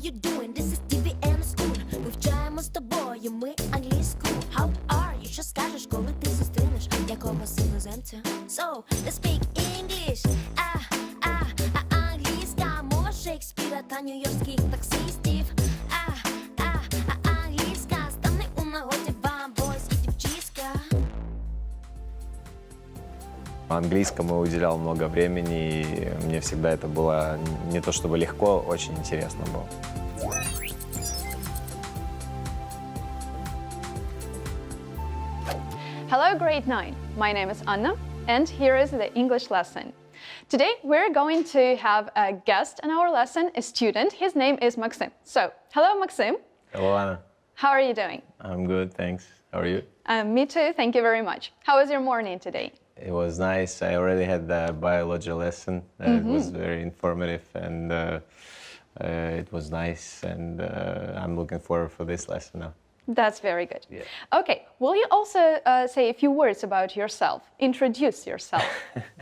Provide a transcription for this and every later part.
you doing? This is TV and school. Вивчаємо з тобою ми англійську. How are you? Що скажеш, коли ти зустрінеш якогось іноземця? So, let's speak English. Англійська мова Шекспіра та нью-йоркських таксистів. Англійська стане у нагоді вам, бойс і дівчиська. Английскому уделял много времени, и мне всегда это было не то чтобы легко, очень интересно было. Hello, grade 9. My name is Anna, and here is the English lesson. Today, we're going to have a guest in our lesson, a student. His name is Maxim. So, hello, Maxim. Hello, Anna. How are you doing? I'm good, thanks. How are you? Me too, thank you very much. How was your morning today? It was nice. I already had the biology lesson. It was very informative, and it was nice, and I'm looking forward for this lesson now. That's very good. Yeah. Okay, will you also say a few words about yourself? Introduce yourself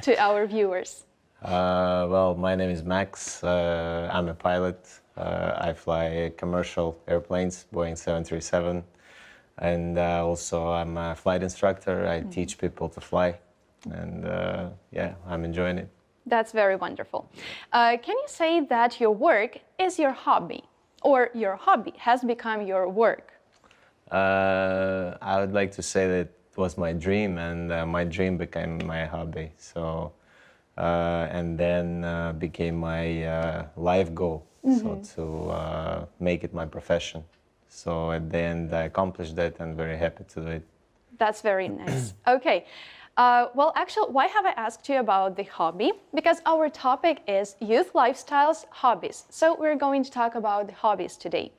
to our viewers. Well, my name is Max. I'm a pilot. I fly commercial airplanes, Boeing 737. And also I'm a flight instructor. I teach people to fly. And yeah, I'm enjoying it. That's very wonderful. Can you say that your work is your hobby, or your hobby has become your work? I would like to say that it was my dream, and my dream became my hobby. So, and then became my life goal. So to make it my profession. So at the end, I accomplished that, and very happy to do it. That's very nice. Okay. Well, actually, why have I asked you about the hobby? Because our topic is youth lifestyles, hobbies. So we're going to talk about the hobbies today.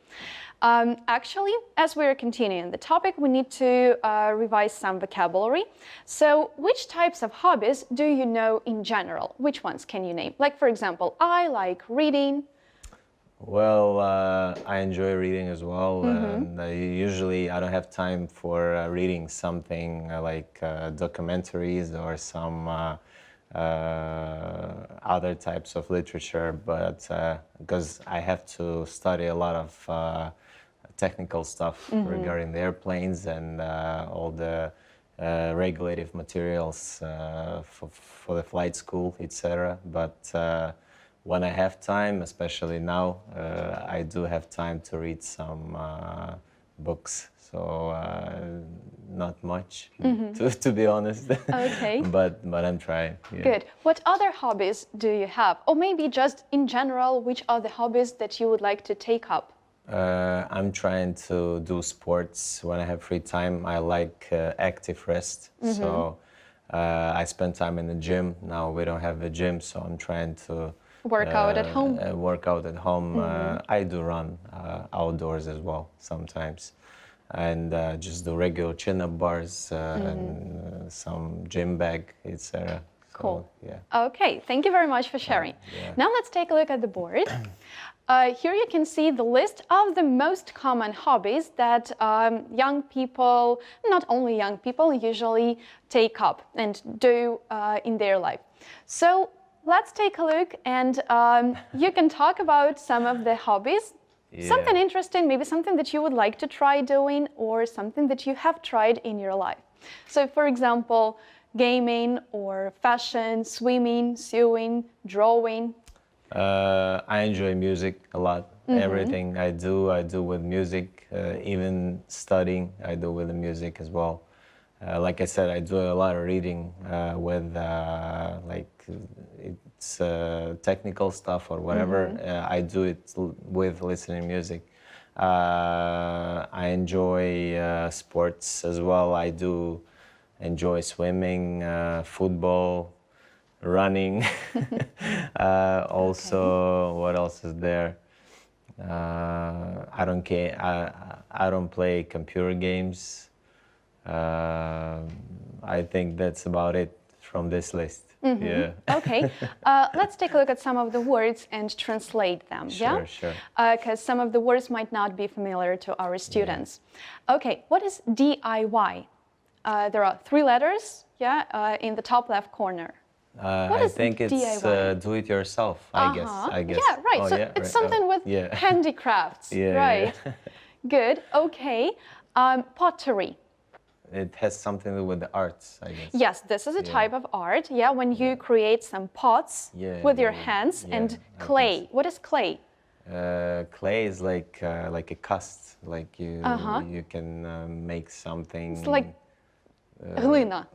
Actually, as we're continuing the topic, we need to revise some vocabulary. So which types of hobbies do you know in general? Which ones can you name? Like, for example, I like reading. Well, I enjoy reading as well, and usually I don't have time for reading something like documentaries or some other types of literature, but because I have to study a lot of technical stuff regarding the airplanes and all the regulative materials for the flight school, etc. But when I have time, especially now, I do have time to read some books. So not much, to be honest. Okay. but I'm trying. Yeah. Good. What other hobbies do you have? Or maybe just in general, which are the hobbies that you would like to take up? I'm trying to do sports when I have free time. I like active rest. So I spend time in the gym. Now we don't have a gym, so I'm trying to Work out at home? Work out at home. I do run outdoors as well sometimes. And just do regular chin-up bars and some gym bag, etc. Cool. So, yeah. Okay, thank you very much for sharing. Yeah. Now let's take a look at the board. Here you can see the list of the most common hobbies that young people, not only young people, usually take up and do in their life. So let's take a look, and you can talk about some of the hobbies. Yeah. Something interesting, maybe something that you would like to try doing, or something that you have tried in your life. So, for example, gaming or fashion, swimming, sewing, drawing. I enjoy music a lot. Everything I do with music. Even studying, I do with the music as well. Like I said, I do a lot of reading with like it's technical stuff or whatever. I do it with listening music. I enjoy sports as well. I do enjoy swimming, football, running. Also, what else is there? I don't play computer games. I think that's about it from this list. Yeah. Okay, let's take a look at some of the words and translate them. Sure, yeah? sure. Because some of the words might not be familiar to our students. Yeah. Okay, what is DIY? There are 3 letters, yeah, in the top left corner. What I is think it's DIY? do it yourself, I guess. Yeah, right. Oh, So yeah, it's right. something with yeah. handicrafts, Yeah, right? yeah. Good. Okay. Pottery. It has something to do with the arts, I guess. Yes, this is a type of art. Yeah, when you create some pots Yeah, with your yeah, hands yeah, and I think clay. What is clay? Clay is like a cast, like you can make something. It's like glina.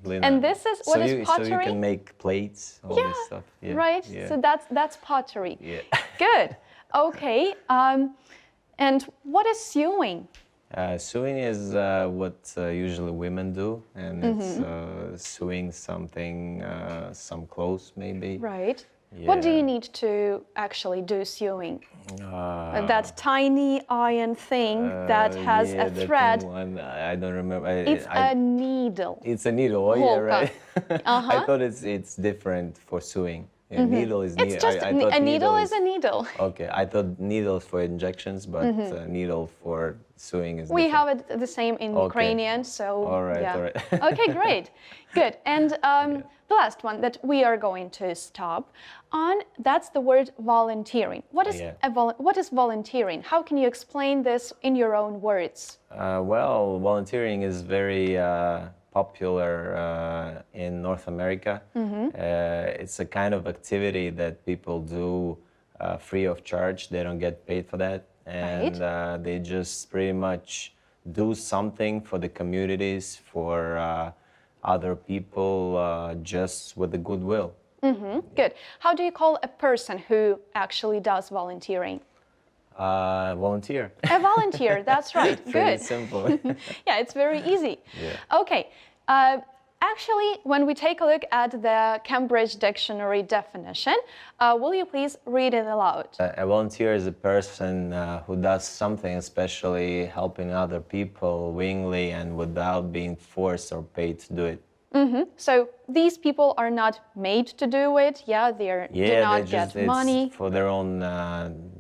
Glina. And this is what is So you pottery? can make plates, all this stuff. Yeah, Right. yeah. So that's pottery. Yeah. Good. Okay. And what is sewing? Sewing is what usually women do, and it's sewing something, some clothes maybe. Right. What do Yeah. you need to actually do sewing? That tiny iron thing that has yeah, a that thread. thin one, I don't remember. It's a needle. It's a needle. Oh, yeah, Holka. right. I thought it's different for sewing. A needle is needle. It's just I thought a needle is a needle. Okay, I thought needles for injections, but needle for sewing is We different. have it the same in Ukrainian, so All right, yeah. all right. Okay, great, good. And the last one that we are going to stop on, that's the word volunteering. What is what is volunteering? How can you explain this in your own words? Well, volunteering is very popular in North America. It's a kind of activity that people do free of charge. They don't get paid for that. And they just pretty much do something for the communities, for other people, just with the goodwill. Good. How do you call a person who actually does volunteering? Volunteer. A volunteer, that's right. Pretty Good. simple. Yeah, it's very easy. Yeah. Okay. Actually, when we take a look at the Cambridge Dictionary definition, will you please read it aloud? A volunteer is a person who does something, especially helping other people willingly and without being forced or paid to do it. So these people are not made to do it. Yeah, do not get money. It's for their own.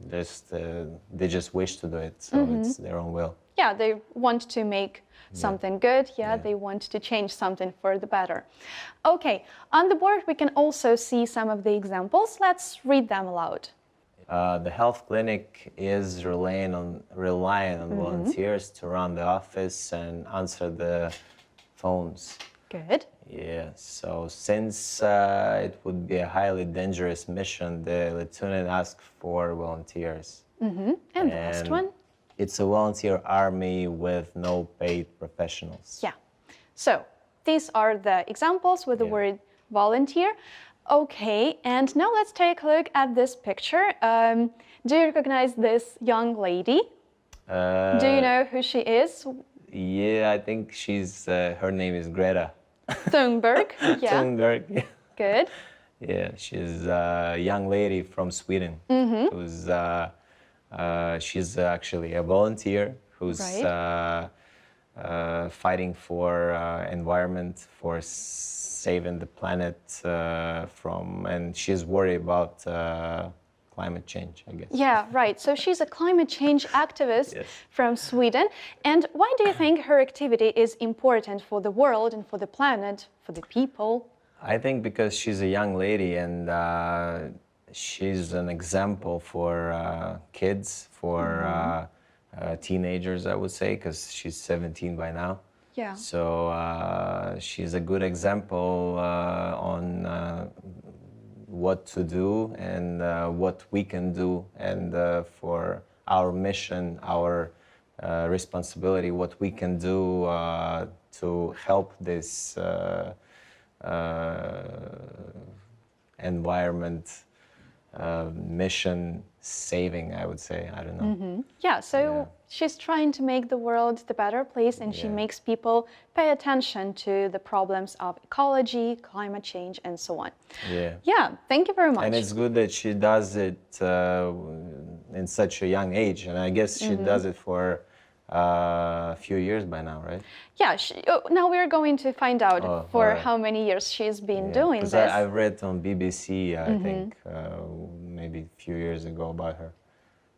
They just wish to do it, so it's their own will. Yeah, they want to make something good. Yeah, they want to change something for the better. Okay, on the board we can also see some of the examples. Let's read them aloud. The health clinic is relying on volunteers to run the office and answer the phones. Good. Yeah, so since it would be a highly dangerous mission, the lieutenant asked for volunteers. And the last one? It's a volunteer army with no paid professionals. Yeah. So these are the examples with the word volunteer. Okay, and now let's take a look at this picture. Do you recognize this young lady? Do you know who she is? Yeah, I think she's. Her name is Greta. Thunberg. Yeah. Thunberg. Yeah. Good. Yeah, she's a young lady from Sweden. Who's she's actually a volunteer who's fighting for environment, for saving the planet from, and she's worried about climate change, I guess. Yeah, right. So she's a climate change activist Yes. from Sweden. And why do you think her activity is important for the world and for the planet, for the people? I think because she's a young lady and she's an example for kids, for teenagers, I would say, because she's 17 by now. Yeah. So she's a good example on what to do and what we can do, and for our mission, our responsibility, what we can do to help this environment mission saving, I would say. I don't know. Yeah, so she's trying to make the world the better place, and she makes people pay attention to the problems of ecology, climate change, and so on. Yeah. Yeah, thank you very much. And it's good that she does it in such a young age, and I guess she does it for a few years by now, right? Yeah, now we're going to find out for how many years she's been doing this. I've read on BBC, I think, maybe a few years ago about her.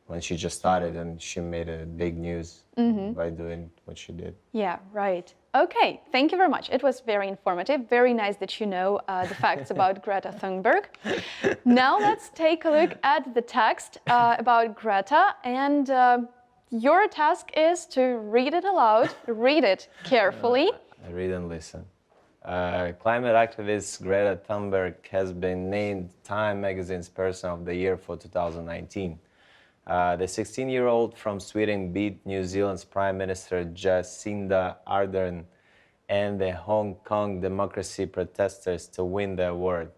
when she just started, and she made a big news by doing what she did. Yeah, right. Okay, thank you very much. It was very informative. Very nice that you know the facts about Greta Thunberg. Now let's take a look at the text about Greta, and your task is to read it aloud, read it carefully. Read and listen. Climate activist Greta Thunberg has been named Time Magazine's Person of the Year for 2019. The 16-year-old from Sweden beat New Zealand's Prime Minister Jacinda Ardern and the Hong Kong democracy protesters to win the award.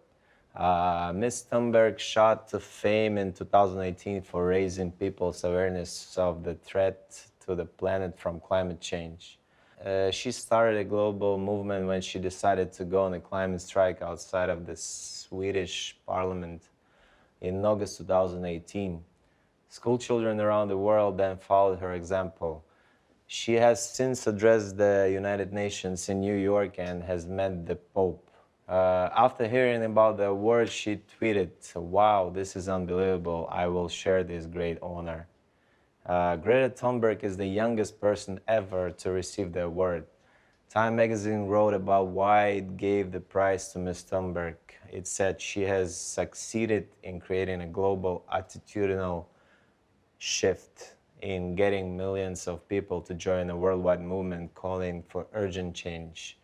Ms. Thunberg shot to fame in 2018 for raising people's awareness of the threat to the planet from climate change. She started a global movement when she decided to go on a climate strike outside of the Swedish parliament in August 2018. School children around the world then followed her example. She has since addressed the United Nations in New York and has met the Pope. After hearing about the award, she tweeted, "Wow, this is unbelievable. I will share this great honor." Greta Thunberg is the youngest person ever to receive the award. Time magazine wrote about why it gave the prize to Ms. Thunberg. It said she has succeeded in creating a global attitudinal shift in getting millions of people to join a worldwide movement calling for urgent change.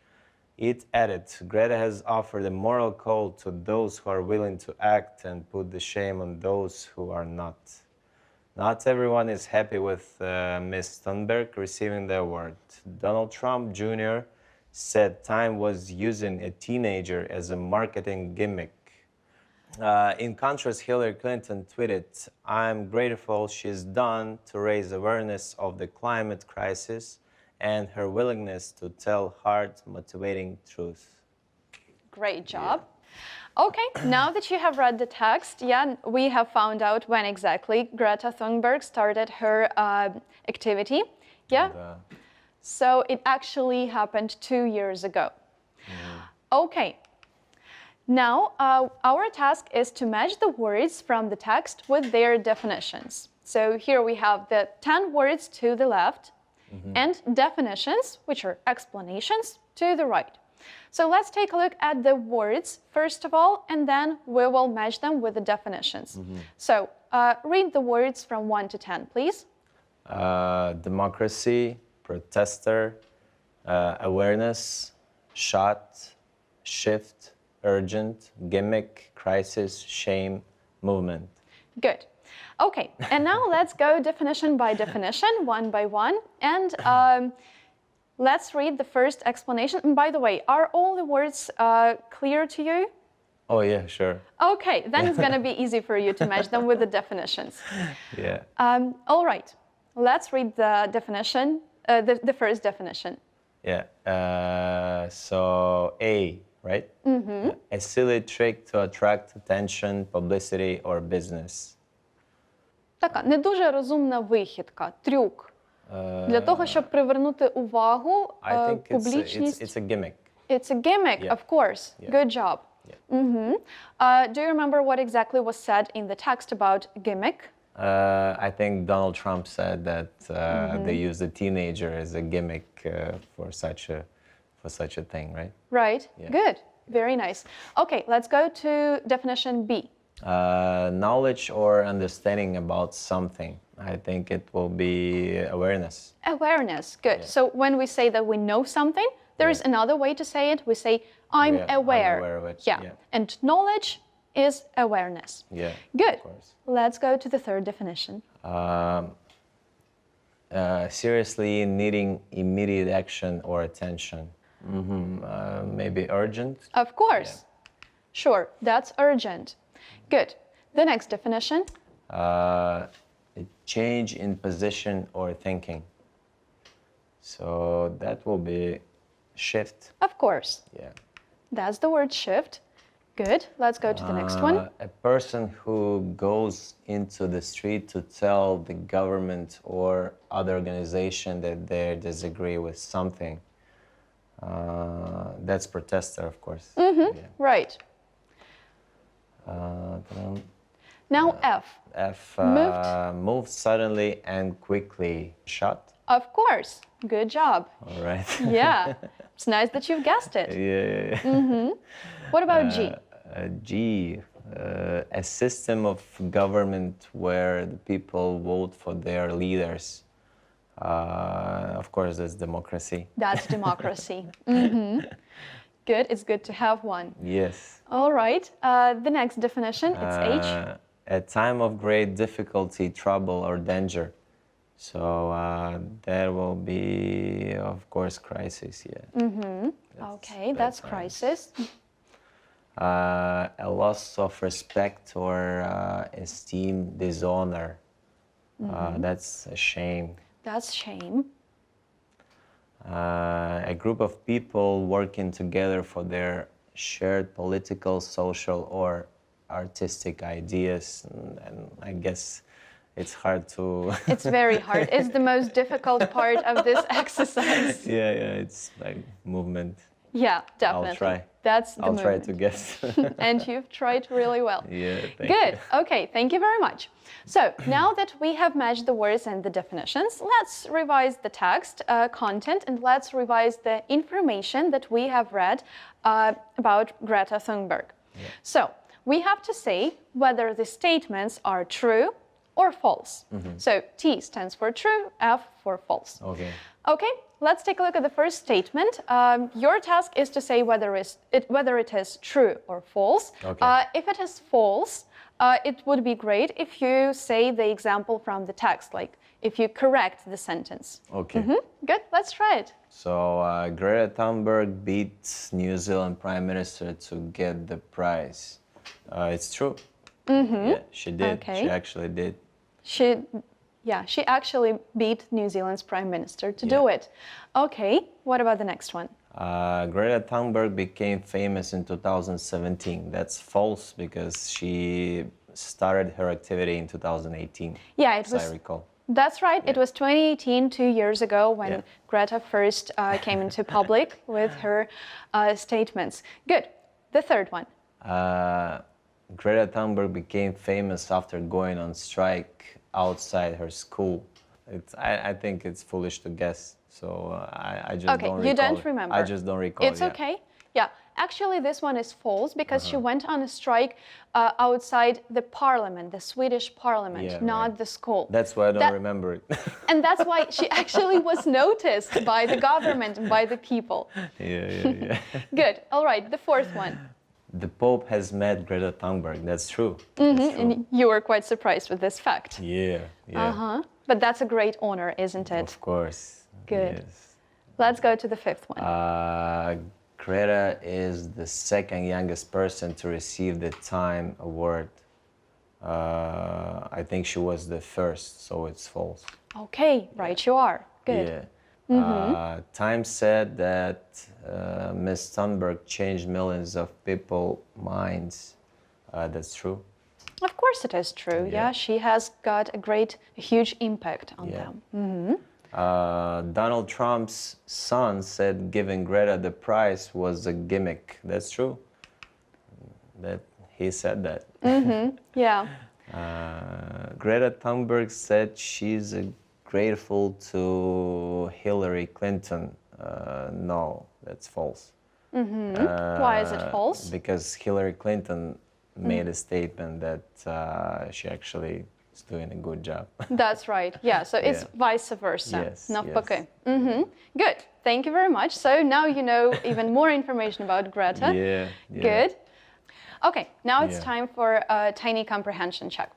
It added, Greta has offered a moral call to those who are willing to act and put the shame on those who are not. Not everyone is happy with Ms. Thunberg receiving the award. Donald Trump Jr. said Time was using a teenager as a marketing gimmick. In contrast, Hillary Clinton tweeted, "I'm grateful she's done to raise awareness of the climate crisis and her willingness to tell hard, motivating truth." Great job. Okay, now that you have read the text, yeah, we have found out when exactly Greta Thunberg started her activity. Yeah. And, So it actually happened 2 years ago. Okay. Now, our task is to match the words from the text with their definitions. So here we have the 10 words to the left and definitions, which are explanations, to the right. So let's take a look at the words first of all, and then we will match them with the definitions. So read the words from 1 to 10, please. Democracy, protester, awareness, shot, shift, urgent, gimmick, crisis, shame, movement. Good. Okay, and now let's go definition by definition, one by one, and let's read the first explanation. And by the way, are all the words clear to you? Oh yeah, sure. Okay, then it's going to be easy for you to match them with the definitions. Yeah. All right, let's read the definition, the first definition. Yeah. So A, right? A silly trick to attract attention, publicity, or business. Така не дуже розумна вихідка, трюк для того, щоб привернути увагу, I think публічність. it's a gimmick. It's a gimmick, Yeah. of course. Yeah. Good job. Yeah. Do you remember what exactly was said in the text about gimmick? I think Donald Trump said that they used a teenager as a gimmick for such a thing, right? Right. Yeah. Good. Very nice. Okay, let's go to definition B. Knowledge or understanding about something. I think it will be awareness. Awareness. Good. Yeah. So when we say that we know something, there is another way to say it. We say, I'm Yeah, I'm aware. aware of it. Yeah. Yeah. And knowledge is awareness. Yeah. Good. Of course. Let's go to the third definition. Seriously needing immediate action or attention. Maybe urgent. Of course. Sure, that's urgent. Good. The next definition. A change in position or thinking. So that will be shift. Of course. Yeah. That's the word shift. Good. Let's go to the next one. A person who goes into the street to tell the government or other organization that they disagree with something. That's protester, of course. Yeah. Right. Now F. F. Moved. Moved suddenly and quickly. Shot. Of course. Good job. All right. Yeah. It's nice that you've guessed it. Yeah. What about G? G. A system of government where the people vote for their leaders. Of course, that's democracy. That's democracy. Good. It's good to have one. Yes. All right. The next definition, it's H. A time of great difficulty, trouble, or danger. So there will be, of course, crisis. Yeah. Okay, that's times. crisis. A loss of respect or esteem, dishonor. That's a shame. That's shame. A group of people working together for their shared political, social, or artistic ideas. And I guess it's hard to... It's very hard. It's the most difficult part of this exercise. Yeah, it's like movement. Yeah, definitely. I'll try. That's the I'll try movement. to guess. And you've tried really well. Yeah, thank Good. you. Okay, thank you very much. So now that we have matched the words and the definitions, let's revise the text content and let's revise the information that we have read about Greta Thunberg. Yeah. So we have to say whether the statements are true or false. So T stands for true, F for false. Okay. Okay, let's take a look at the first statement. Your task is to say whether it is true or false. Okay. If it is false, it would be great if you say the example from the text, like if you correct the sentence. Okay. Good, let's try it. So Greta Thunberg beat New Zealand Prime Minister to get the prize. It's true. Yeah, she did. Okay. She actually did. She actually beat New Zealand's Prime Minister to do it. Okay, what about the next one? Greta Thunberg became famous in 2017. That's false because she started her activity in 2018. Yeah, it as was. I recall. That's right. It was 2018, 2 years ago, when Yeah. Greta first came into public with her statements. Good. The third one. Greta Thunberg became famous after going on strike outside her school. I think it's foolish to guess, so I just Okay, don't recall. you don't remember. I just don't recall. It's yeah. okay. Yeah, actually, this one is false because she went on a strike outside the parliament, the Swedish parliament, Yeah, not right. the school. That's why I don't That- remember it. And that's why she actually was noticed by the government and by the people. yeah. Good. All right, the fourth one. The Pope has met Greta Thunberg. That's true. That's true. And you were quite surprised with this fact. Yeah. But that's a great honor, isn't it? Of course. Good. Yes. Let's go to the fifth one. Greta is the second youngest person to receive the Time Award. I think she was the first, so it's false. Okay, right you are. Good. Yeah. Time said that Ms. Thunberg changed millions of people's minds. That's true. Of course it is true. Yeah, she has got a huge impact on Yeah. them. Donald Trump's son said giving Greta the prize was a gimmick. That's true. That he said that. Yeah. Greta Thunberg said she's grateful to Hillary Clinton. No, that's false. Why is it false? Because Hillary Clinton made a statement that she actually is doing a good job. That's right. Yeah, so it's Yeah. vice versa. Yes, Навпаки. Good. Thank you very much. So now you know even more information about Greta. Yeah. Good. Okay, now it's Yeah. time for a tiny comprehension check.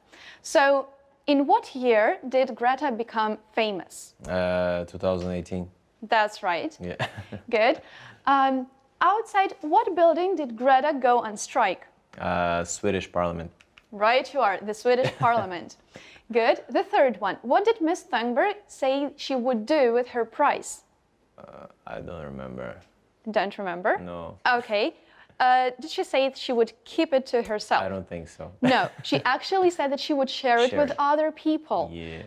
So, in what year did Greta become famous? 2018. That's right. Yeah. Good. Outside what building did Greta go on strike? Swedish Parliament. Right, you are, the Swedish Parliament. Good. The third one. What did Miss Thunberg say she would do with her prize? I don't remember. Don't remember? No, Okay. Did she say she would keep it to herself? I don't think so. No, she actually said that she would share it Share with it. other people. Yeah.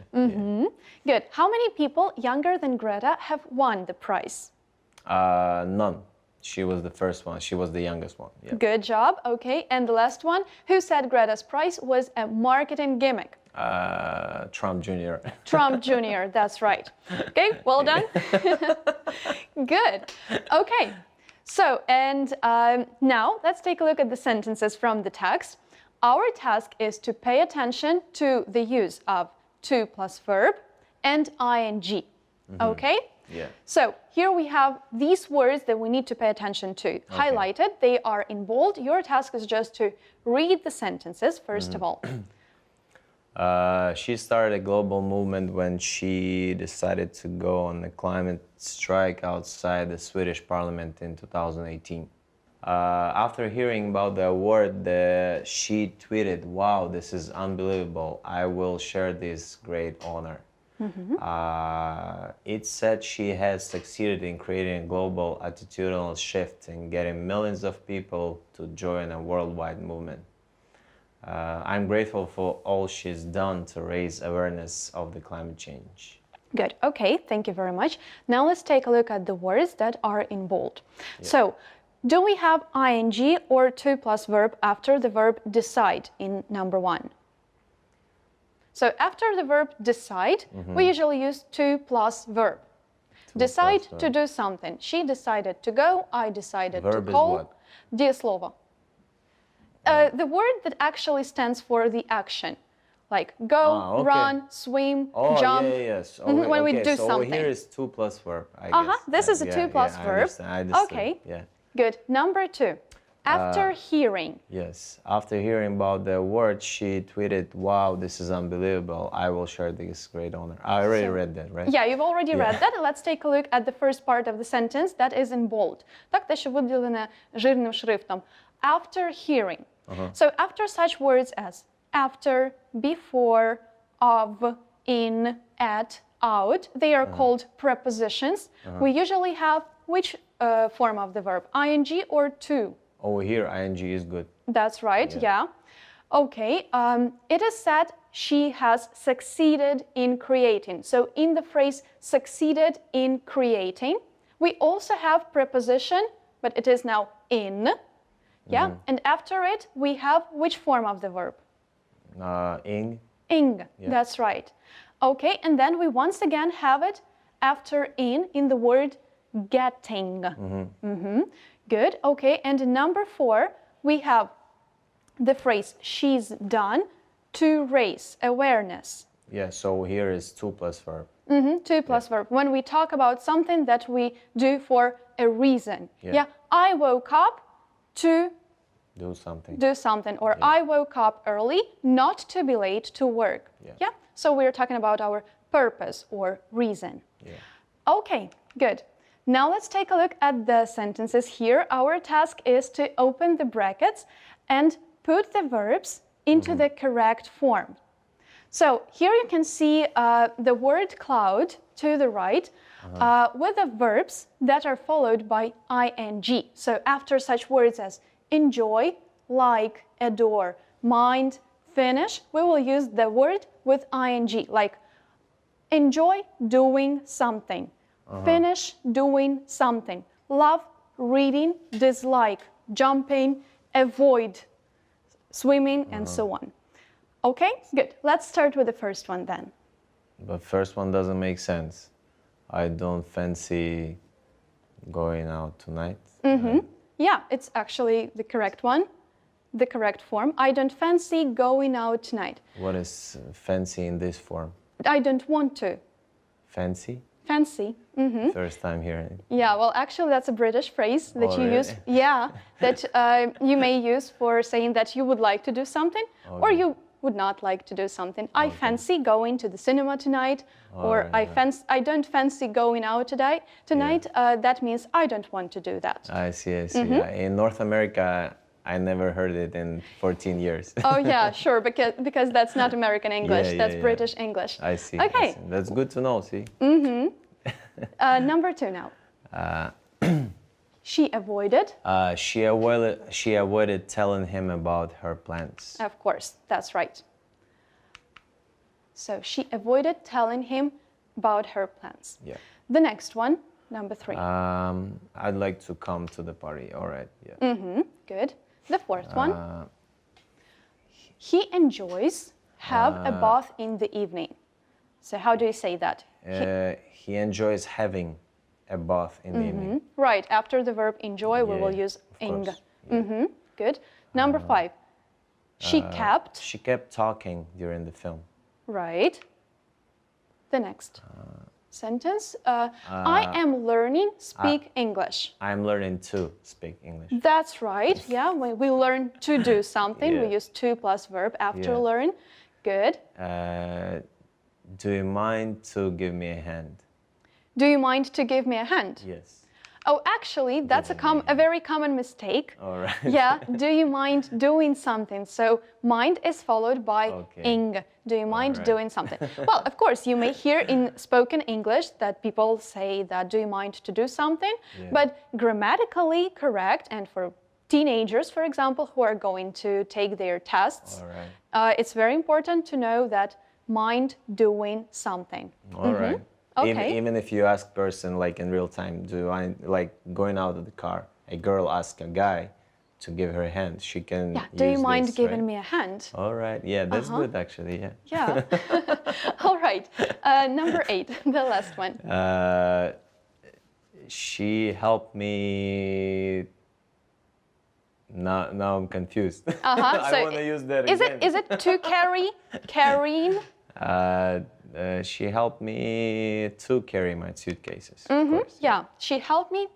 Good. How many people younger than Greta have won the prize? None. She was the first one. She was the youngest one. Yeah. Good job. Okay. And the last one. Who said Greta's prize was a marketing gimmick? Trump Jr. Trump Jr. That's right. Okay. Well done. Good. Okay. So, and now let's take a look at the sentences from the text. Our task is to pay attention to the use of to plus verb and ing. Okay? Yeah. So here we have these words that we need to pay attention to. Highlighted, they are in bold. Your task is just to read the sentences, first of all. She started a global movement when she decided to go on a climate strike outside the Swedish parliament in 2018. After hearing about the award, she tweeted, "Wow, this is unbelievable. I will share this great honor." It said she has succeeded in creating a global attitudinal shift and getting millions of people to join a worldwide movement. I'm grateful for all she's done to raise awareness of the climate change. Good. Okay, thank you very much. Now let's take a look at the words that are in bold. So, do we have ing or to plus verb after the verb decide in number 1? So after the verb decide, we usually use to plus verb. Decide plus to do something. She decided to go, I decided Verb to is call. what? Дієслово. The word that actually stands for the action. Like go, run, swim, jump. Yes. When we do so something. Here is to plus verb, I guess. This is a to plus verb. I understand. Okay. Yeah. Good. Number 2. After hearing. Yes. After hearing about the award, she tweeted, "Wow, this is unbelievable. I will share this great honor." I already read that, right? Yeah, you've already read that. Let's take a look at the first part of the sentence that is in bold. Так, те, що виділене жирним шрифтом. After hearing. So after such words as after, before, of, in, at, out, they are called prepositions. We usually have which form of the verb? ing or to? Over here, ing is good. That's right, yeah. Okay, it is said she has succeeded in creating. So in the phrase succeeded in creating, we also have preposition, but it is now in. Yeah, and after it, we have which form of the verb? Ing. Ing, that's right. Okay, and then we once again have it after in the word getting. Good, okay, and in number 4, we have the phrase she's done to raise awareness. Yeah, so here is to plus verb. To plus verb. When we talk about something that we do for a reason. Yeah, I woke up to do something, or I woke up early not to be late to work. Yeah, so we're talking about our purpose or reason. Okay, good. Now let's take a look at the sentences here. Our task is to open the brackets and put the verbs into the correct form. So here you can see the word cloud to the right with the verbs that are followed by ing. So after such words as enjoy, like, adore, mind, finish, we will use the word with ing, like enjoy doing something, finish doing something, love reading, dislike jumping, avoid swimming, and so on. Okay, good. Let's start with the first one then. But first one doesn't make sense. I don't fancy going out tonight. Yeah, it's actually the correct one, the correct form. I don't fancy going out tonight. What is fancy in this form? I don't want to. Fancy? Fancy. First time hearing it. Yeah, well, actually, that's a British phrase that you really? use. Yeah, that you may use for saying that you would like to do something, or you would not like to do something. I fancy going to the cinema tonight, or I don't fancy going out tonight. That means I don't want to do that. I see. Yeah. In North America, I never heard it in 14 years. Oh yeah, sure, because that's not American English, that's British English. I see. Okay. I see. That's good to know, see? Number 2 now. She avoided. She avoided telling him about her plans. Of course, that's right. So she avoided telling him about her plans. Yeah. The next one, Number 3. I'd like to come to the party. All right. Yeah. Good. The 4th one. He enjoys have a bath in the evening. So how do you say that? He enjoys having a bath in the evening. Right. After the verb enjoy, we will Yeah, use of ing. course, yeah. Good. Number 5. She kept. She kept talking during the film. Right. The next sentence. I am learning speak English. I'm learning to speak English. That's right. Yeah. When we learn to do something, we Yeah. use to plus verb after Yeah. learn. Good. Do you mind to give me a hand? Do you mind to give me a hand? Yes. Oh, actually, that's a very common mistake. All right. Yeah. Do you mind doing something? So mind is followed by Okay. ing. Do you mind right. doing something? Well, of course, you may hear in spoken English that people say that do you mind to do something? Yeah. But grammatically correct, and for teenagers, for example, who are going to take their tests, All right. it's very important to know that mind doing something. All right. Okay. Even if you ask person like in real time, do I like going out of the car? A girl asks a guy to give her a hand. She can. Yeah. Do you use mind this, giving right? me a hand? All right. Yeah, that's good actually. Yeah. Yeah. All right. Number 8, the last one. She helped me. Now I'm confused. I So want to use that Is again. it to carry, carrying? She helped me to carry my suitcases. Of course. Yeah. She helped me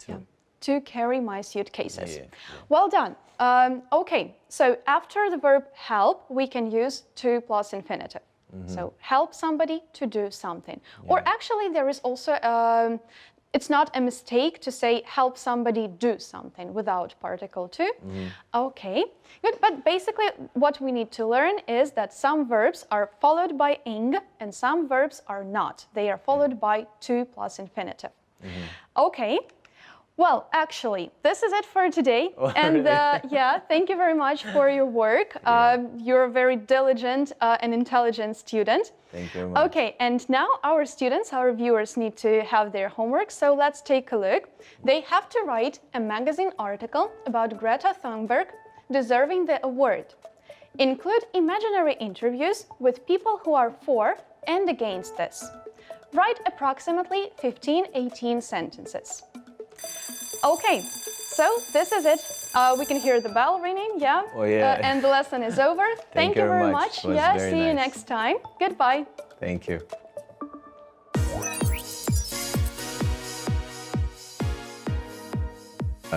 To. to carry my suitcases. Yeah, Well done. Okay. So after the verb help, we can use to plus infinitive. So help somebody to do something. Or actually, there is also. It's not a mistake to say help somebody do something without particle to. Okay, good. But basically what we need to learn is that some verbs are followed by ing and some verbs are not. They are followed by to plus infinitive. Okay. Well, actually, this is it for today. And yeah, thank you very much for your work. You're a very diligent and intelligent student. Thank you very much. Okay, and now our students, our viewers need to have their homework, so let's take a look. They have to write a magazine article about Greta Thunberg deserving the award. Include imaginary interviews with people who are for and against this. Write approximately 15-18 sentences. Okay, so this is it. We can hear the bell ringing, yeah? Oh, yeah. And the lesson is over. Thank you very much. It was Yeah, very see you nice. next time. Goodbye. Thank you.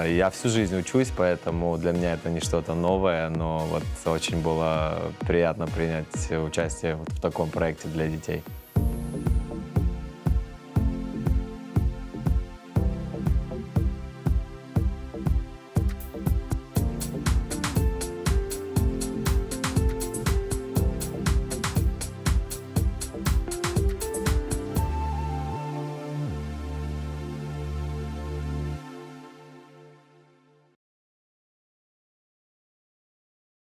Я всю жизнь учусь, поэтому для меня это не что-то новое, но вот очень было приятно принять участие вот в таком проекте для детей.